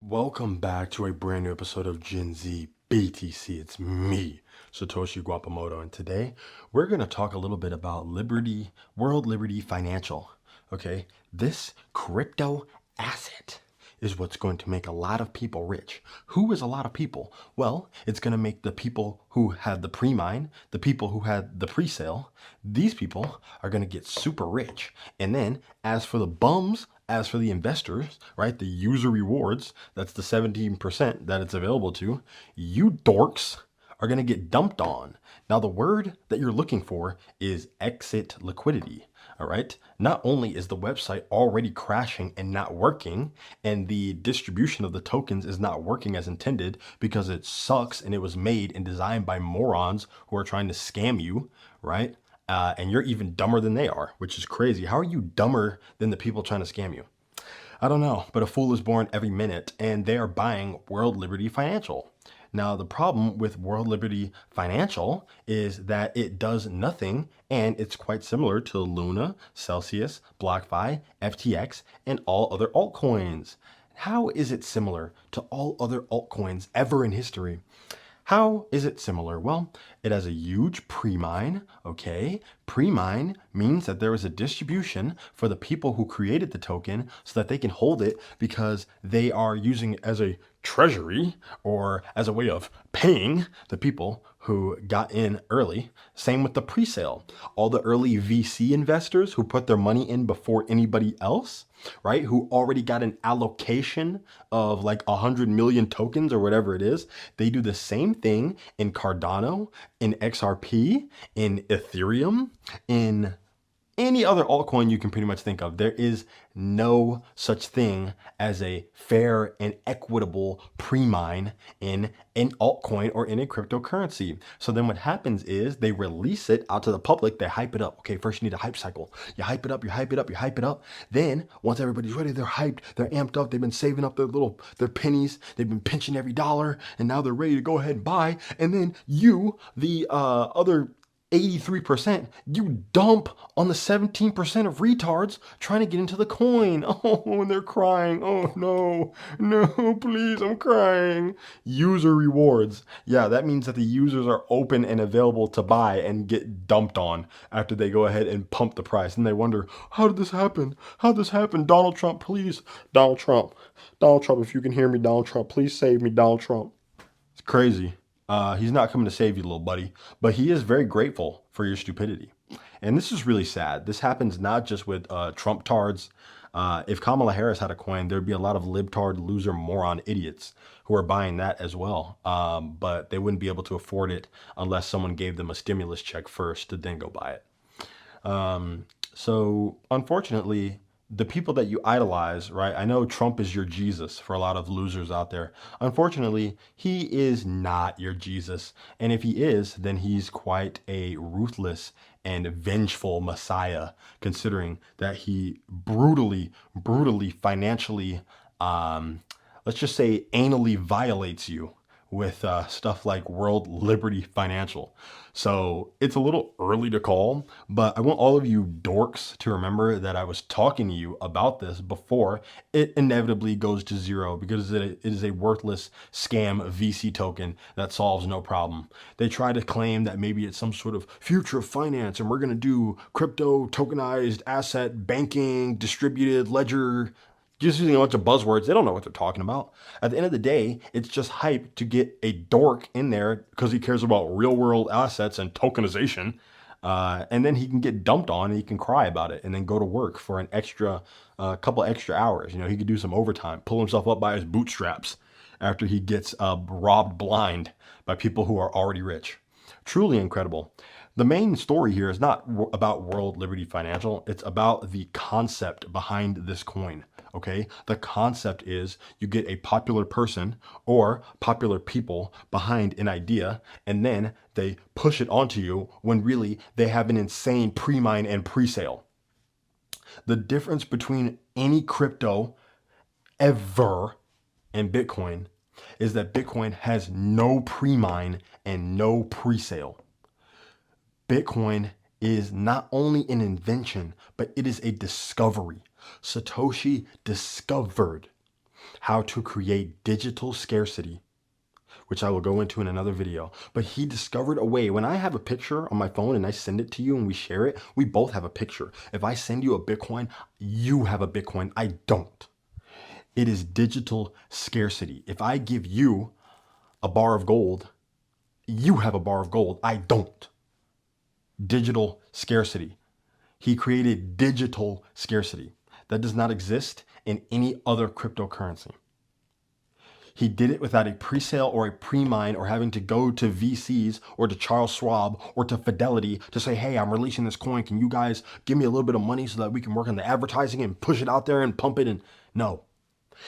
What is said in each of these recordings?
Welcome back to a brand new episode of Gen Z BTC. It's me, Satoshi Guapamoto, and today we're going to talk a little bit about Liberty, World Liberty Financial. Okay, this crypto asset is what's going to make a lot of people rich. Who is a lot of people? Well, it's going to make the people who had the pre-mine, the people who had the pre-sale, these people are going to get super rich. And then as for the bums, as for the investors, right, the user rewards, that's the 17% that it's available to, you dorks are going to get dumped on. Now, the word that you're looking for is exit liquidity. All right. Not only is the website already crashing and not working, and the distribution of the tokens is not working as intended because it sucks and it was made and designed by morons who are trying to scam you, right? And you're even dumber than they are, which is crazy. How are you dumber than the people trying to scam you? I don't know, but a fool is born every minute, and they are buying World Liberty Financial. Now, the problem with World Liberty Financial is that it does nothing, and it's quite similar to Luna, Celsius, BlockFi, FTX, and all other altcoins. How is it similar to all other altcoins ever in history? How is it similar? Well, it has a huge pre-mine, okay? Pre-mine means that there is a distribution for the people who created the token so that they can hold it because they are using it as a treasury or as a way of paying the people who got in early. Same with the pre-sale. All the early VC investors who put their money in before anybody else, right? Who already got an allocation of like 100 million tokens or whatever it is. They do the same thing in Cardano, in XRP, in Ethereum, in any other altcoin you can pretty much think of. There is no such thing as a fair and equitable pre-mine in an altcoin or in a cryptocurrency. So then what happens is they release it out to the public. They hype it up. Okay, first you need a hype cycle. You hype it up, you hype it up, you hype it up. Then once everybody's ready, they're hyped, they're amped up, they've been saving up their pennies, they've been pinching every dollar, and now they're ready to go ahead and buy. And then you, the other 83%, you dump on the 17% of retards trying to get into the coin. Oh, and they're crying. Oh, no, no, please, I'm crying. User rewards. Yeah, that means that the users are open and available to buy and get dumped on after they go ahead and pump the price. And they wonder, how did this happen? How did this happen? Donald Trump, please. Donald Trump. Donald Trump, if you can hear me, Donald Trump, please save me, Donald Trump. It's crazy. He's not coming to save you, little buddy, but he is very grateful for your stupidity. And this is really sad. This happens not just with Trump tards. If Kamala Harris had a coin, there'd be a lot of libtard, loser, moron idiots who are buying that as well. But they wouldn't be able to afford it unless someone gave them a stimulus check first to then go buy it. So unfortunately, the people that you idolize, right? I know Trump is your Jesus for a lot of losers out there. Unfortunately, he is not your Jesus. And if he is, then he's quite a ruthless and vengeful Messiah, considering that he brutally financially, let's just say anally violates you with stuff like World Liberty Financial. So it's a little early to call, but I want all of you dorks to remember that I was talking to you about this before it inevitably goes to zero because it is a worthless scam VC token that solves no problem. They try to claim that maybe it's some sort of future of finance and we're going to do crypto tokenized asset banking, distributed ledger, just using a bunch of buzzwords. They don't know what they're talking about. At the end of the day, it's just hype to get a dork in there because he cares about real world assets and tokenization. And then he can get dumped on and he can cry about it and then go to work for an extra couple extra hours. You know, he could do some overtime, pull himself up by his bootstraps after he gets robbed blind by people who are already rich. Truly incredible. The main story here is not about World Liberty Financial. It's about the concept behind this coin. Okay. The concept is you get a popular person or popular people behind an idea, and then they push it onto you when really they have an insane pre-mine and pre-sale. The difference between any crypto ever and Bitcoin is that Bitcoin has no pre-mine and no pre-sale. Bitcoin is not only an invention, but it is a discovery. Satoshi discovered how to create digital scarcity, which I will go into in another video. But he discovered a way. When I have a picture on my phone and I send it to you and we share it, we both have a picture. If I send you a Bitcoin, you have a Bitcoin. I don't. It is digital scarcity. If I give you a bar of gold, you have a bar of gold. I don't. Digital scarcity. He created digital scarcity. That does not exist in any other cryptocurrency. He did it without a pre-sale or a pre-mine or having to go to VCs or to Charles Schwab or to Fidelity to say, hey, I'm releasing this coin. Can you guys give me a little bit of money so that we can work on the advertising and push it out there and pump it? And no,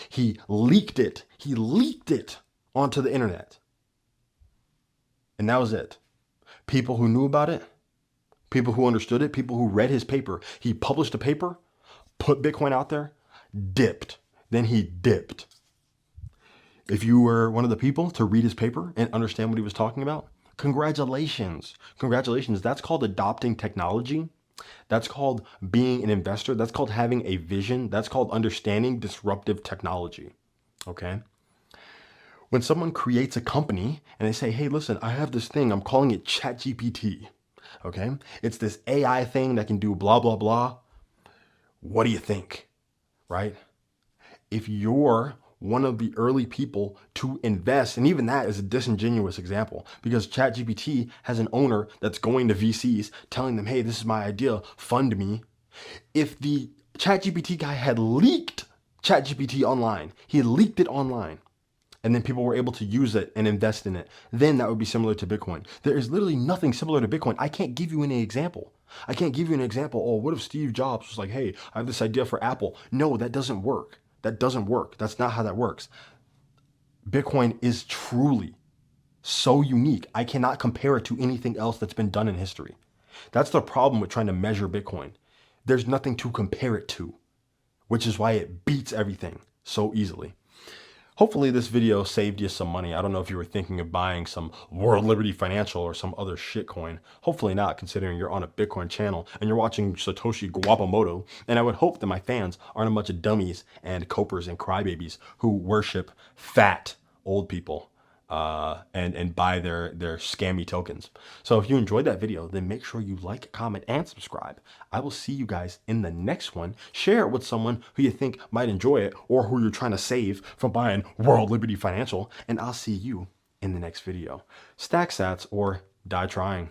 he leaked it. He leaked it onto the internet. And that was it. People who knew about it, people who understood it, people who read his paper. He published a paper, put Bitcoin out there, dipped. Then he dipped. If you were one of the people to read his paper and understand what he was talking about, congratulations. Congratulations. That's called adopting technology. That's called being an investor. That's called having a vision. That's called understanding disruptive technology. Okay? When someone creates a company and they say, hey, listen, I have this thing, I'm calling it ChatGPT. Okay? It's this AI thing that can do blah, blah, blah. What do you think? Right? If you're one of the early people to invest, and even that is a disingenuous example because ChatGPT has an owner that's going to VCs telling them, hey, this is my idea, fund me. If the ChatGPT guy had leaked ChatGPT online, he had leaked it online, and then people were able to use it and invest in it, then that would be similar to Bitcoin. There is literally nothing similar to Bitcoin. I can't give you any example. I can't give you an example. Oh, what if Steve Jobs was like, hey, I have this idea for Apple? No, that doesn't work. That doesn't work. That's not how that works. Bitcoin is truly so unique. I cannot compare it to anything else that's been done in history. That's the problem with trying to measure Bitcoin. There's nothing to compare it to, which is why it beats everything so easily. Hopefully this video saved you some money. I don't know if you were thinking of buying some World Liberty Financial or some other shit coin. Hopefully not, considering you're on a Bitcoin channel and you're watching Satoshi Guapamoto. And I would hope that my fans aren't a bunch of dummies and copers and crybabies who worship fat old people and buy their scammy tokens. So if you enjoyed that video, then make sure you like, comment, and subscribe. I will see you guys in the next one. Share it with someone who you think might enjoy it or who you're trying to save from buying World Liberty Financial. And I'll see you in the next video. Stack sats or die trying.